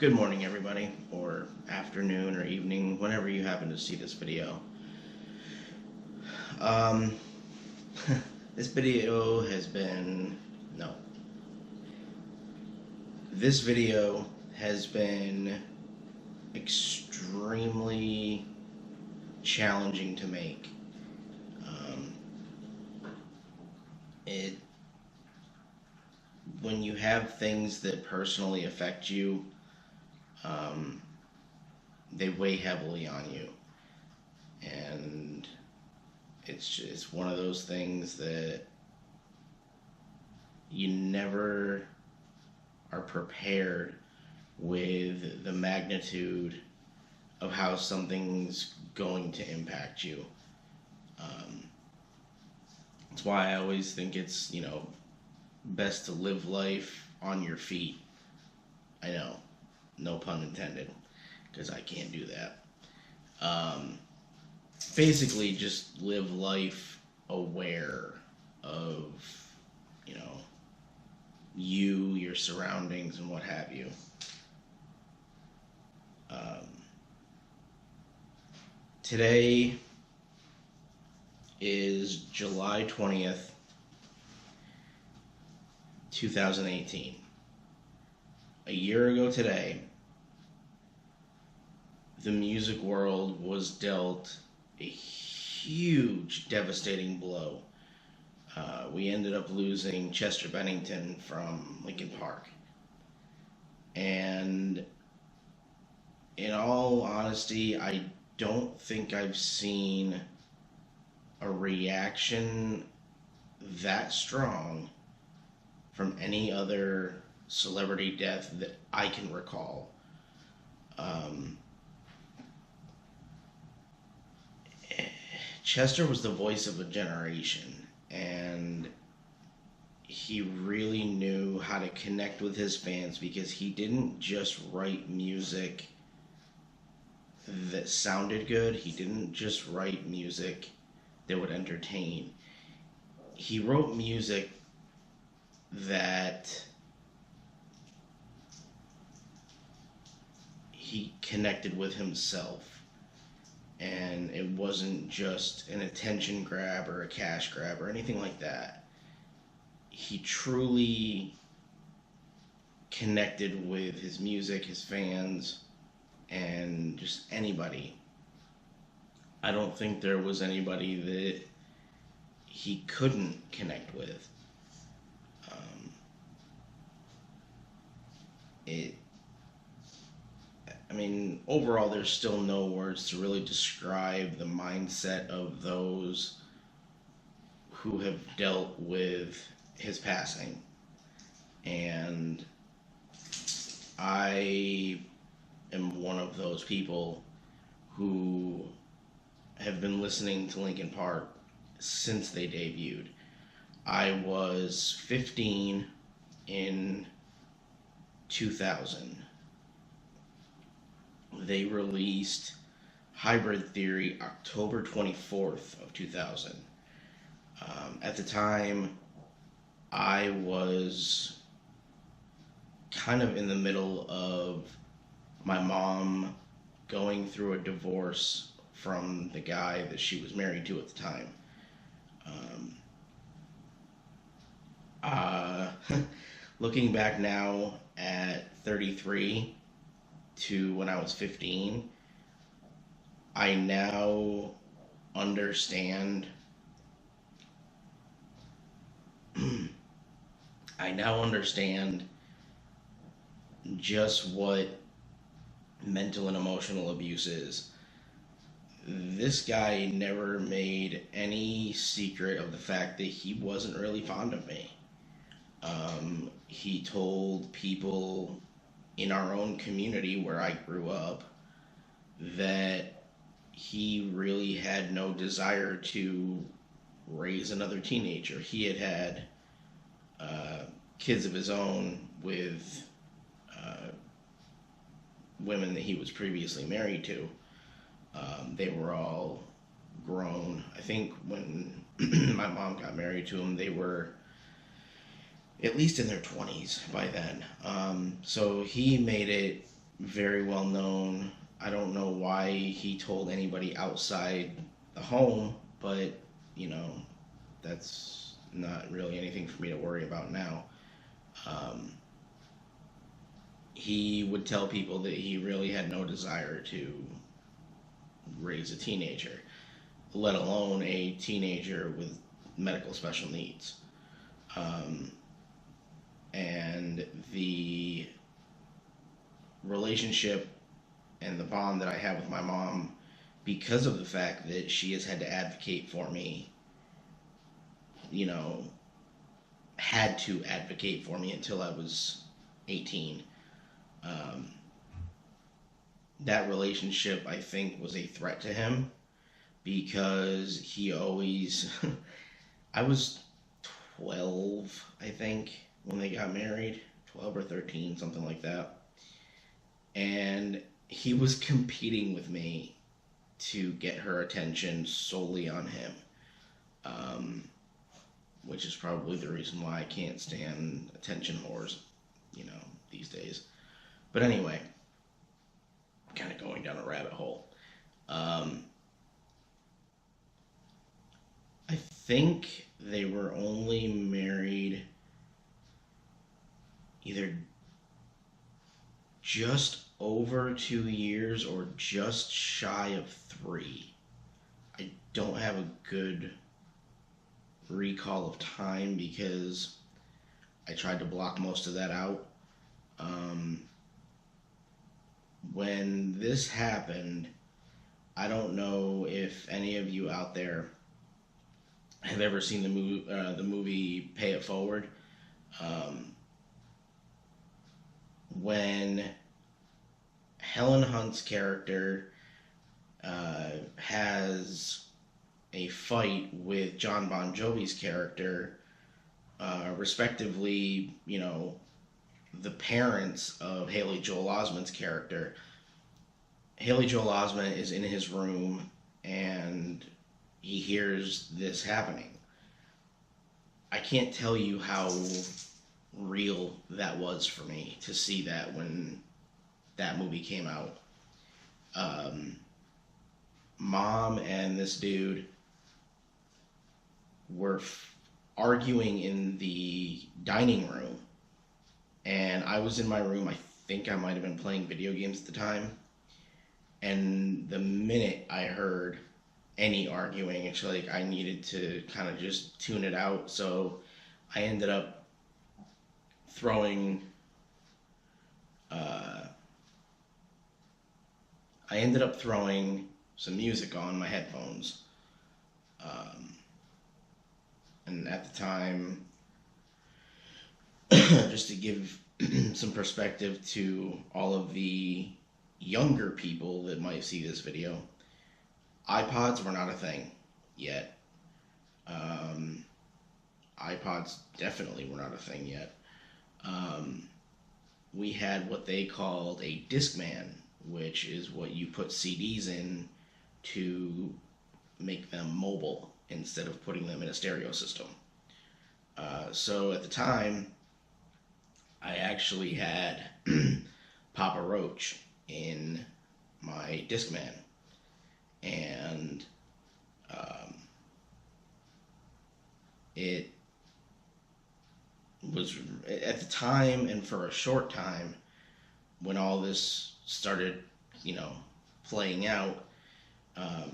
Good morning, everybody, or afternoon or evening, whenever you happen to see this video. Um, this video has been, no, this video has been extremely challenging to make. Um, it, when you have things that personally affect you, um, they weigh heavily on you, and it's one of those things that you never are prepared with the magnitude of how something's going to impact you. That's why I always think it's, best to live life on your feet. I know, no pun intended, because I can't do that. Basically, just live life aware of, you know, your surroundings, and what have you. Today is July 20th, 2018. A year ago today, the music world was dealt a huge, devastating blow. We ended up losing Chester Bennington from Linkin Park. And in all honesty, I don't think I've seen a reaction that strong from any other celebrity death that I can recall. Chester was the voice of a generation, and he really knew how to connect with his fans, because he didn't just write music that sounded good. He didn't just write music that would entertain. He wrote music that he connected with himself, and it wasn't just an attention grab or a cash grab or anything like that. He truly connected with his music, his fans, and just anybody. I don't think there was anybody that he couldn't connect with. Overall, there's still no words to really describe the mindset of those who have dealt with his passing. And I am one of those people who have been listening to Linkin Park since they debuted. I was 15 in 2000. They released Hybrid Theory October 24th of 2000. At the time, I was kind of in the middle of my mom going through a divorce from the guy that she was married to at the time. Looking back now at 33 to when I was 15, I now understand just what mental and emotional abuse is. This guy never made any secret of the fact that he wasn't really fond of me. He told people in our own community where I grew up that he really had no desire to raise another teenager. He had kids of his own with women that he was previously married to. They were all grown. I think when my mom got married to him, they were at least in their 20s by then. So he made it very well known. I don't know why he told anybody outside the home, but you know, that's not really anything for me to worry about now. Um, he would tell people that he really had no desire to raise a teenager, let alone a teenager with medical special needs. Um, and the relationship and the bond that I have with my mom, because of the fact that she has had to advocate for me, you know, had to advocate for me until I was 18. Um, that relationship, I think, was a threat to him because he always. I was 12, I think, when they got married. 12 or 13, something like that. And he was competing with me to get her attention solely on him. Um, which is probably the reason why I can't stand attention whores, you know, these days. But anyway, kind of going down a rabbit hole. Um, I think they were only married either just over 2 years or just shy of 3. I don't have a good recall of time because I tried to block most of that out. Um, when this happened, I don't know if any of you out there have ever seen the movie Pay It Forward. Um, when Helen Hunt's character has a fight with John Bon Jovi's character, respectively, you know, the parents of Haley Joel Osment's character. Haley Joel Osment is in his room and he hears this happening. I can't tell you how real that was for me to see that when that movie came out. Mom and this dude were arguing in the dining room, and I was in my room. I think I might have been playing video games at the time. And the minute I heard any arguing, it's like I needed to kind of just tune it out. So I ended up throwing. I ended up throwing some music on my headphones. Um, and at the time, just to give some perspective to all of the younger people that might see this video, iPods were not a thing yet. iPods definitely were not a thing yet. We had what they called a Discman, which is what you put CDs in to make them mobile instead of putting them in a stereo system. So at the time, I actually had Papa Roach in my Discman. And it was, at the time and for a short time, when all this started, you know, playing out,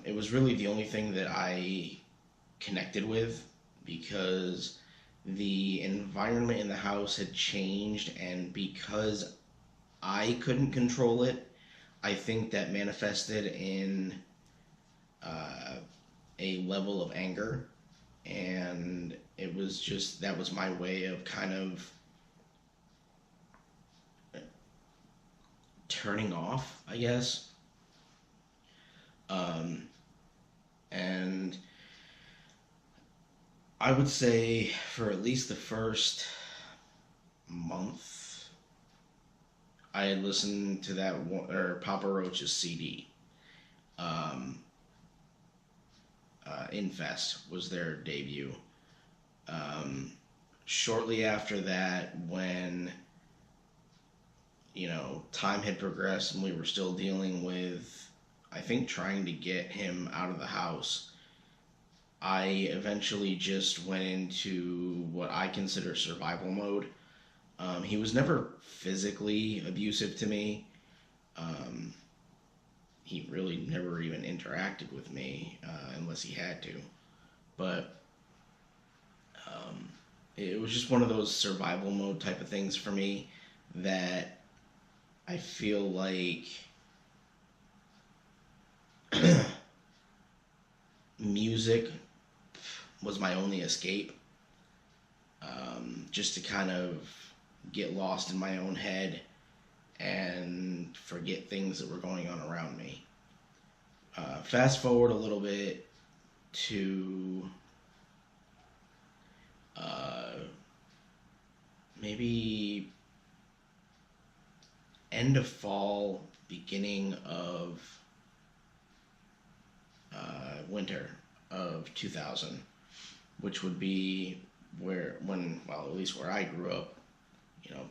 it was really the only thing that I connected with because the environment in the house had changed, and because I couldn't control it, I think that manifested in a level of anger, and it was just, that was my way of kind of turning off, I guess. And I would say for at least the first month, I had listened to that one, or Papa Roach's CD. Infest was their debut. Shortly after that, when time had progressed and we were still dealing with, I think, trying to get him out of the house, I eventually just went into what I consider survival mode. He was never physically abusive to me. Um, he really never even interacted with me unless he had to. But um, it was just one of those survival mode type of things for me that I feel like music was my only escape, just to kind of get lost in my own head and forget things that were going on around me. Fast forward a little bit to uh, maybe end of fall, beginning of winter of 2000, which would be at least where I grew up, you know,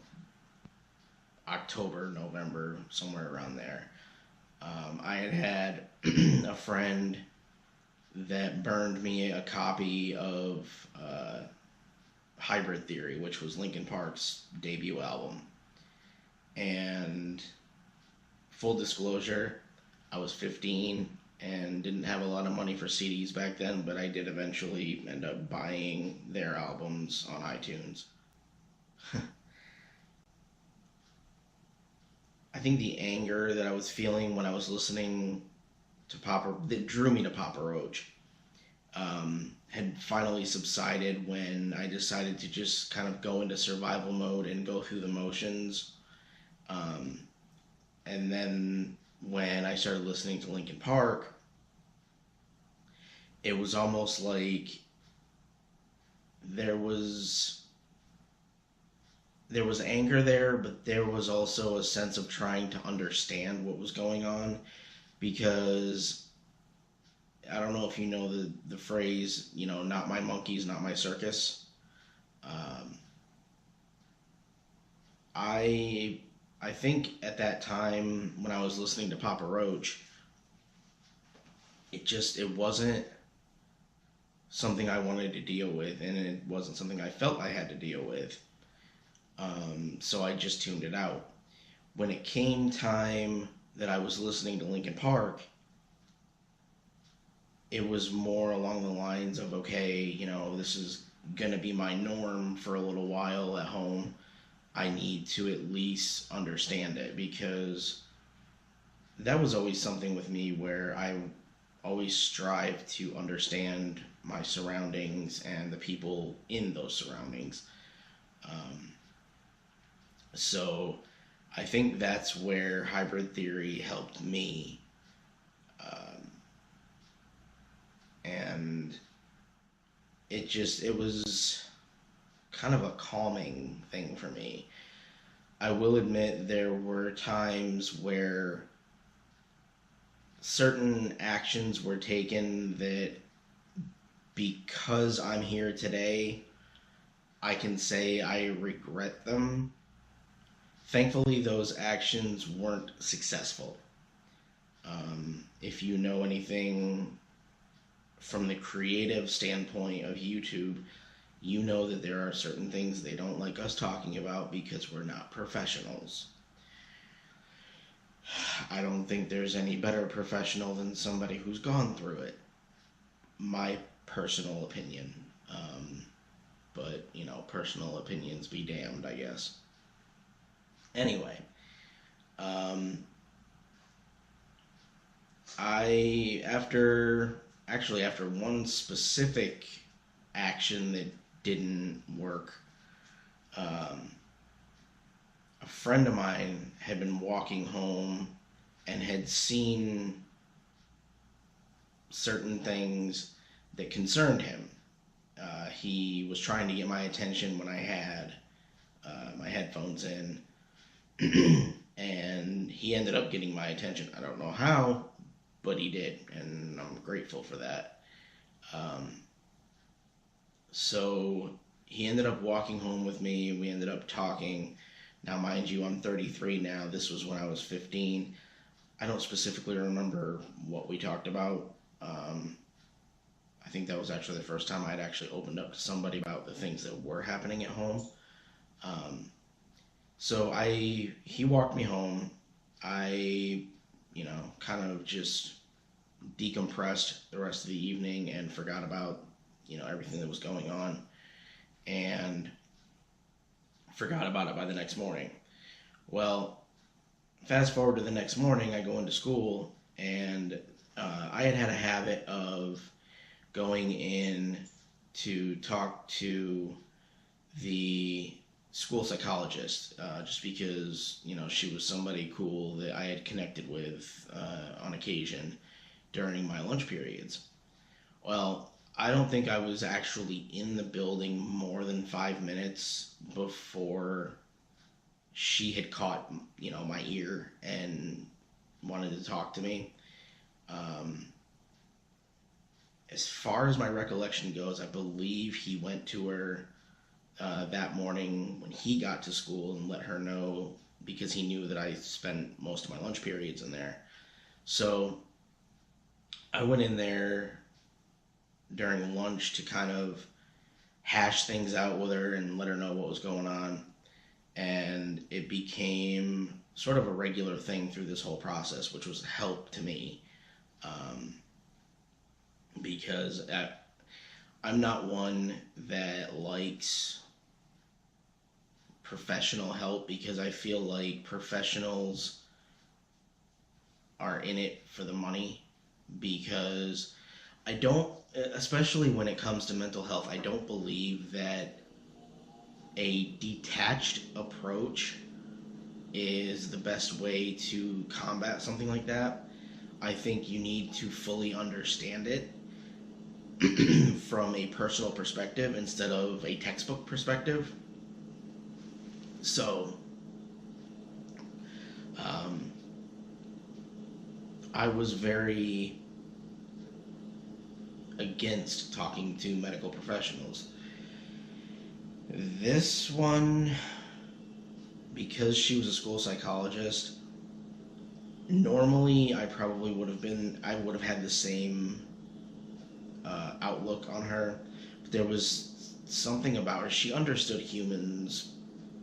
October, November, somewhere around there. I had a friend that burned me a copy of Hybrid Theory, which was Linkin Park's debut album. And full disclosure, I was 15 and didn't have a lot of money for CDs back then, but I did eventually end up buying their albums on iTunes. I think the anger that I was feeling when I was listening to Papa, that drew me to Papa Roach, had finally subsided when I decided to just kind of go into survival mode and go through the motions. Um, and then when I started listening to Linkin Park, it was almost like there was there was anger there, but there was also a sense of trying to understand what was going on, because I don't know if you know the phrase, not my monkeys, not my circus. Um, I I think at that time when I was listening to Papa Roach, it wasn't something I wanted to deal with, and it wasn't something I felt I had to deal with. So I just tuned it out. When it came time that I was listening to Linkin Park, it was more along the lines of, okay, this is gonna be my norm for a little while at home. I need to at least understand it, because that was always something with me where I always strive to understand my surroundings and the people in those surroundings. Um, so I think that's where hybrid theory helped me. Um, and it was kind of a calming thing for me. I will admit there were times where certain actions were taken that, because I'm here today, I can say I regret them. Thankfully, those actions weren't successful. If you know anything from the creative standpoint of YouTube, you know that there are certain things they don't like us talking about because we're not professionals. I don't think there's any better professional than somebody who's gone through it. My personal opinion. But, personal opinions be damned, I guess. Anyway, um, after one specific action that didn't work, um, a friend of mine had been walking home and had seen certain things that concerned him. He was trying to get my attention when I had my headphones in, and he ended up getting my attention. I don't know how, but he did, and I'm grateful for that. Um, so he ended up walking home with me. We ended up talking. Now, mind you, I'm 33 now. This was when I was 15. I don't specifically remember what we talked about. I think that was actually the first time I'd actually opened up to somebody about the things that were happening at home. Um, he walked me home. I, kind of just decompressed the rest of the evening and forgot about, everything that was going on, and forgot about it by the next morning. Well, fast forward to the next morning, I go into school, and I had a habit of going in to talk to the school psychologist, just because she was somebody cool that I had connected with on occasion during my lunch periods. Well, I don't think I was actually in the building more than 5 minutes before she had caught my ear and wanted to talk to me. Um, as far as my recollection goes, I believe he went to her that morning when he got to school and let her know, because he knew that I spent most of my lunch periods in there. So I went in there during lunch to kind of hash things out with her and let her know what was going on. And it became sort of a regular thing through this whole process, which was a help to me, um, because I'm not one that likes professional help, because I feel like professionals are in it for the money. Because I don't, especially when it comes to mental health, I don't believe that a detached approach is the best way to combat something like that. I think you need to fully understand it from a personal perspective instead of a textbook perspective. So, um, I was very against talking to medical professionals. This one, because she was a school psychologist, normally I would have had the same outlook on her. But there was something about her. She understood humans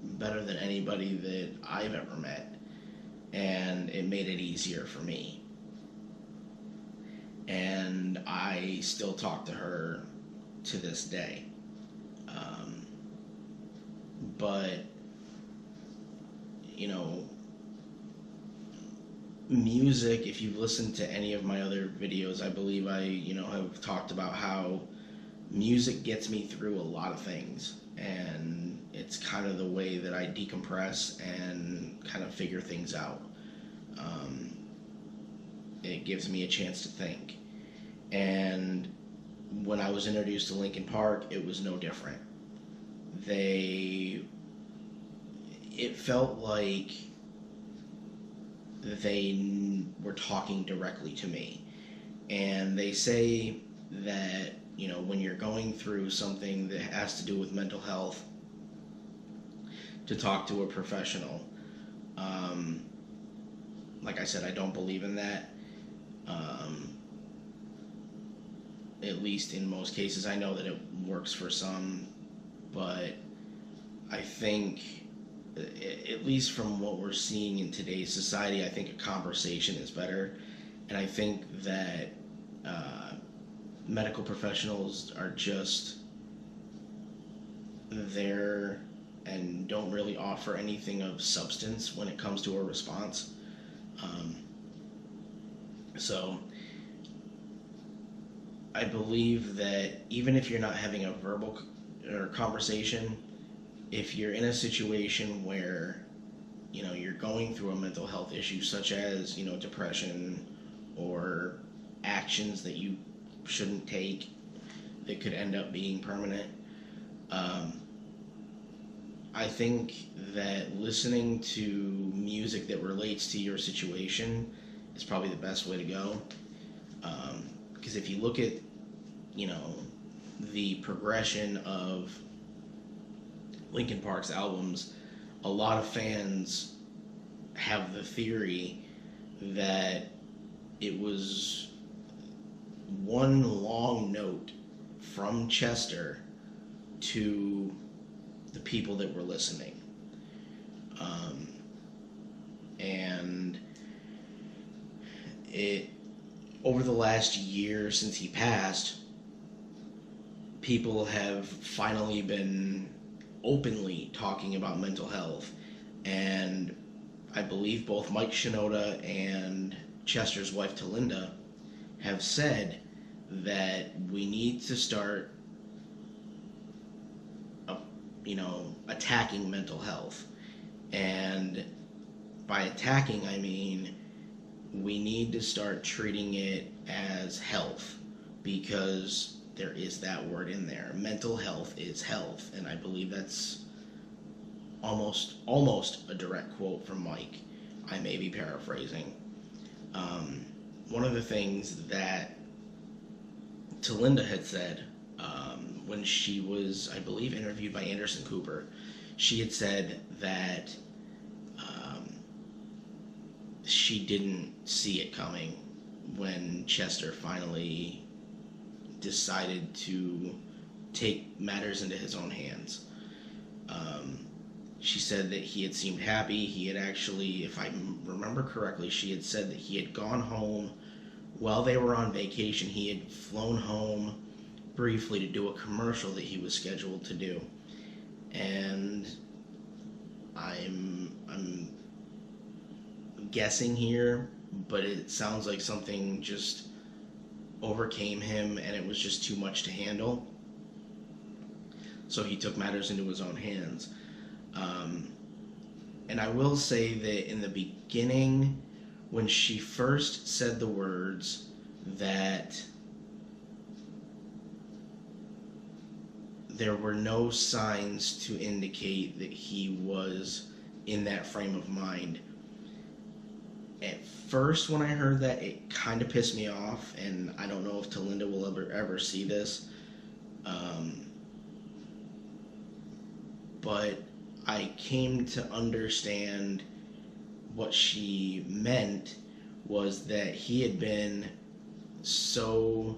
better than anybody that I've ever met, and it made it easier for me. And I still talk to her to this day. Um, but, you know, music, if you've listened to any of my other videos, I believe I, have talked about how music gets me through a lot of things. And it's kind of the way that I decompress and kind of figure things out. Um, it gives me a chance to think. And when I was introduced to Linkin Park, it was no different. It felt like they were talking directly to me. And they say that, when you're going through something that has to do with mental health, to talk to a professional. Um, like I said, I don't believe in that. At least in most cases, I know that it works for some, but I think, at least from what we're seeing in today's society, I think a conversation is better. And I think that medical professionals are just there and don't really offer anything of substance when it comes to a response. Um, so I believe that even if you're not having a verbal or conversation, if you're in a situation where you're going through a mental health issue, such as depression or actions that you shouldn't take that could end up being permanent, um, I think that listening to music that relates to your situation is probably the best way to go. Because if you look at the progression of Linkin Park's albums, a lot of fans have the theory that it was one long note from Chester to the people that were listening. And it, over the last year since he passed, people have finally been openly talking about mental health. And I believe both Mike Shinoda and Chester's wife Talinda have said that we need to start, attacking mental health. And by attacking, I mean we need to start treating it as health, because there is that word in there. Mental health is health, and I believe that's almost a direct quote from Mike. I may be paraphrasing. One of the things that Talinda had said when she was, I believe, interviewed by Anderson Cooper, she had said that she didn't see it coming when Chester finally decided to take matters into his own hands. She said that he had seemed happy. He had actually, if I remember correctly, she had said that he had gone home while they were on vacation. He had flown home briefly to do a commercial that he was scheduled to do. And I'm guessing here, but it sounds like something just overcame him and it was just too much to handle. So he took matters into his own hands. And I will say that in the beginning, when she first said the words that there were no signs to indicate that he was in that frame of mind, at first when I heard that, it kind of pissed me off, and I don't know if Talinda will ever see this, but I came to understand what she meant was that he had been so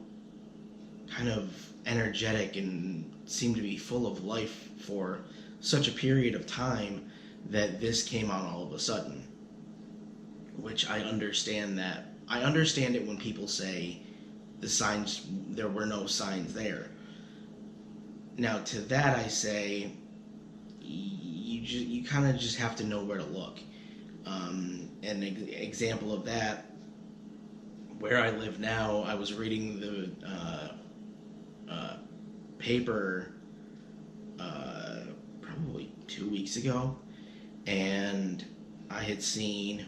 kind of energetic and seemed to be full of life for such a period of time that this came on all of a sudden. Which I understand that. I understand it when people say the signs, there were no signs there. Now to that I say, you kind of just have to know where to look. An example of that, where I live now, I was reading the paper probably 2 weeks ago, and I had seen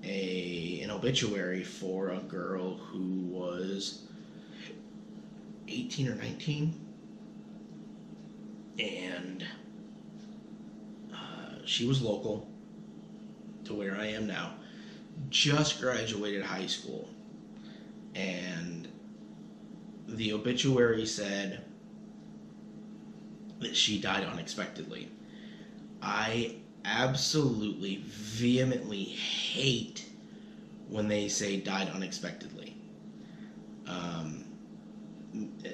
an obituary for a girl who was 18 or 19, and she was local to where I am now, just graduated high school, and the obituary said that she died unexpectedly. I absolutely, vehemently hate when they say died unexpectedly.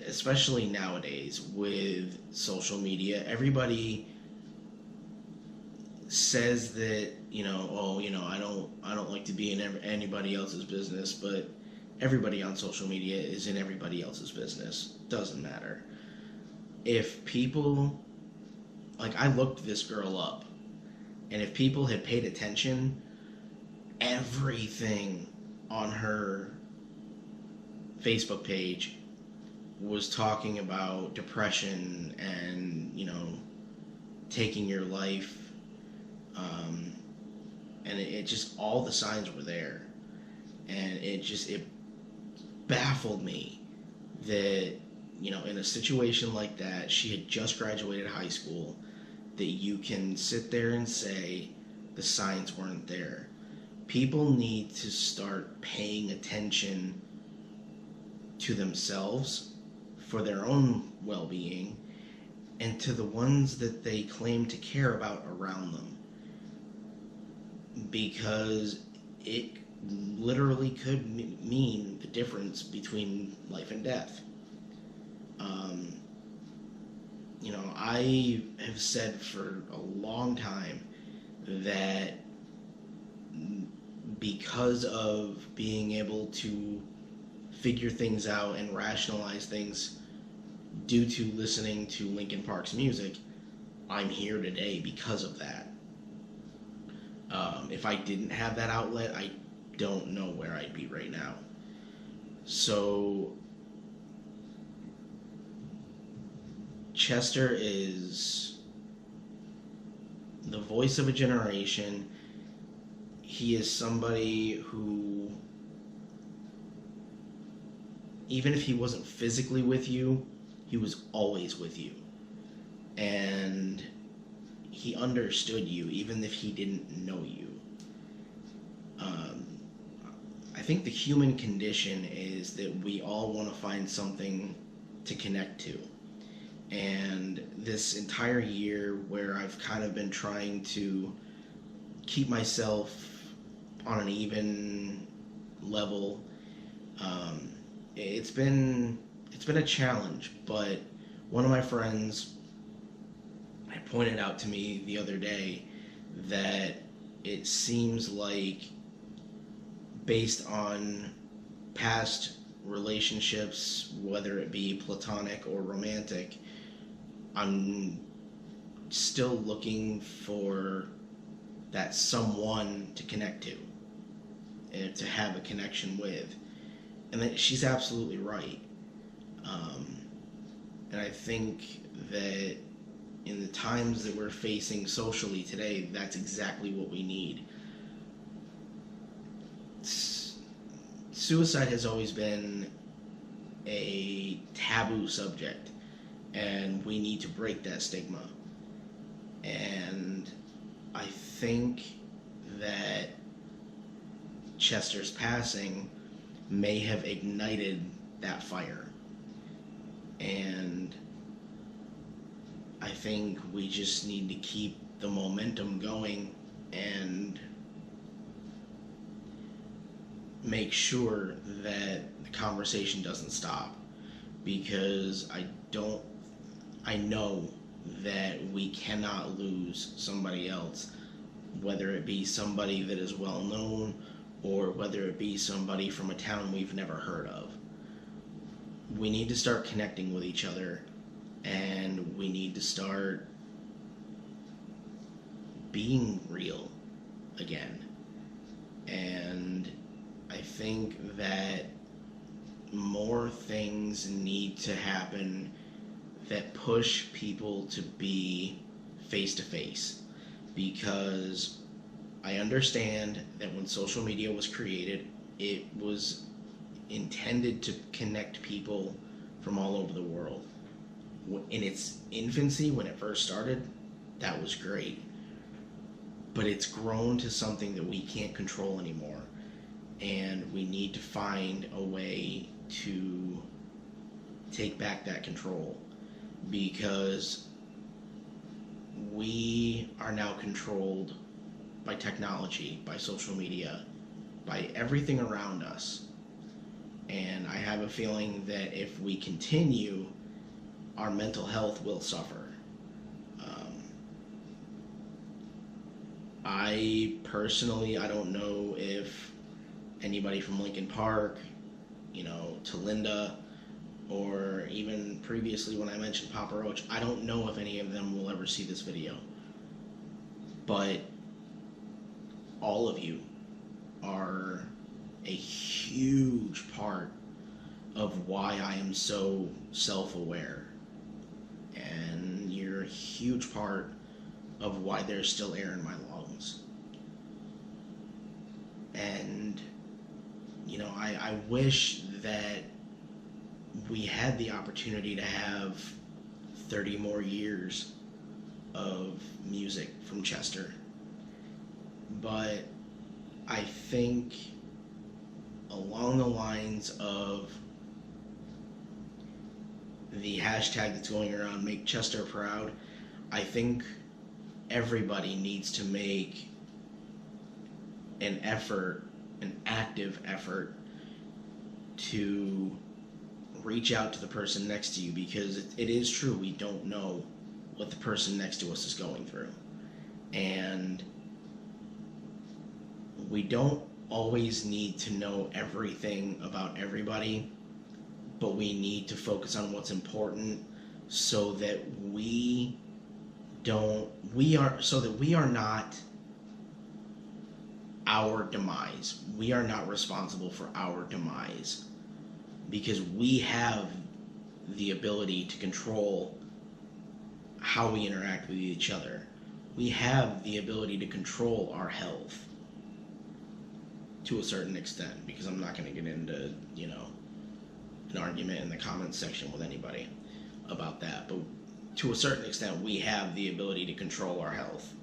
Especially nowadays with social media, everybody says that, I don't like to be in anybody else's business, but everybody on social media is in everybody else's business. Doesn't matter. If people, I looked this girl up, and if people had paid attention, everything on her Facebook page was talking about depression and, taking your life. And it just, all the signs were there. And it baffled me that, in a situation like that, she had just graduated high school, that you can sit there and say the signs weren't there. People need to start paying attention to themselves for their own well-being and to the ones that they claim to care about around them. because it literally could mean the difference between life and death. Um, I have said for a long time that because of being able to figure things out and rationalize things due to listening to Linkin Park's music, I'm here today because of that. If I didn't have that outlet, I don't know where I'd be right now. So, Chester is the voice of a generation. He is somebody who, even if he wasn't physically with you, he was always with you. And he understood you, even if he didn't know you. I think the human condition is that we all want to find something to connect to. And this entire year, where I've kind of been trying to keep myself on an even level, it's been a challenge. But one of my friends pointed out to me the other day that it seems like, based on past relationships, whether it be platonic or romantic, I'm still looking for that someone to connect to and to have a connection with. And that she's absolutely right. And I think that in the times that we're facing socially today, that's exactly what we need. Suicide has always been a taboo subject, and we need to break that stigma. And I think that Chester's passing may have ignited that fire. And I think we just need to keep the momentum going and make sure that the conversation doesn't stop, because I know that we cannot lose somebody else, whether it be somebody that is well known or whether it be somebody from a town we've never heard of. We need to start connecting with each other, and we need to start being real again. And I think that more things need to happen that push people to be face to face, because I understand that when social media was created, it was intended to connect people from all over the world. In its infancy, when it first started, that was great. But it's grown to something that we can't control anymore. And we need to find a way to take back that control, because we are now controlled by technology, by social media, by everything around us. And I have a feeling that if we continue, our mental health will suffer. I personally, I don't know if anybody from Linkin Park, to Linda, or even previously when I mentioned Papa Roach, I don't know if any of them will ever see this video. But all of you are a huge part of why I am so self-aware. And you're a huge part of why there's still air in my lungs. And, I wish that we had the opportunity to have 30 more years of music from Chester. But I think along the lines of the hashtag that's going around, Make Chester Proud, I think everybody needs to make an effort, an active effort to reach out to the person next to you, because it is true, we don't know what the person next to us is going through. And we don't always need to know everything about everybody, but we need to focus on what's important so that we are not our demise. We are not responsible for our demise, because we have the ability to control how we interact with each other. We have the ability to control our health to a certain extent, because I'm not going to get into, an argument in the comments section with anybody about that. But to a certain extent, we have the ability to control our health.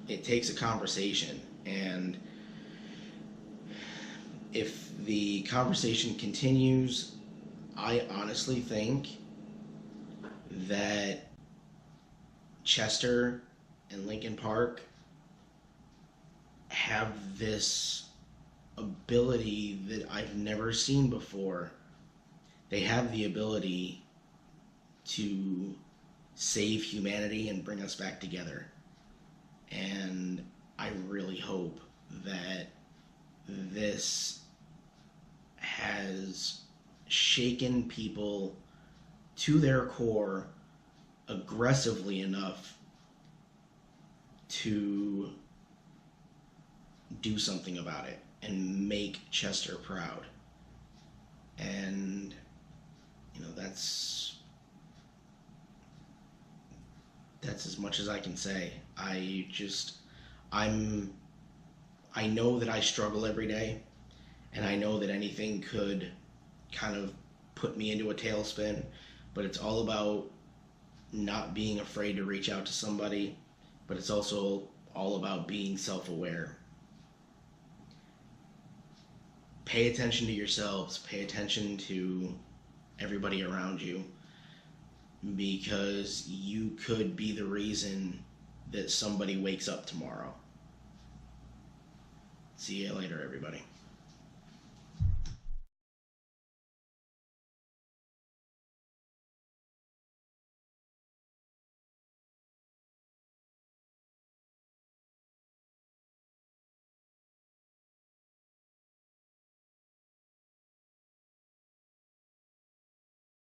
It takes a conversation, and if the conversation continues, I honestly think that Chester and Lincoln Park have this ability that I've never seen before. They have the ability to save humanity and bring us back together. And I really hope that this has shaken people to their core aggressively enough to do something about it and make Chester proud. And that's as much as I can say. I know that I struggle every day, and I know that anything could kind of put me into a tailspin, but it's all about not being afraid to reach out to somebody, but it's also all about being self-aware. Pay attention to yourselves, pay attention to everybody around you, because you could be the reason that somebody wakes up tomorrow. See you later, everybody.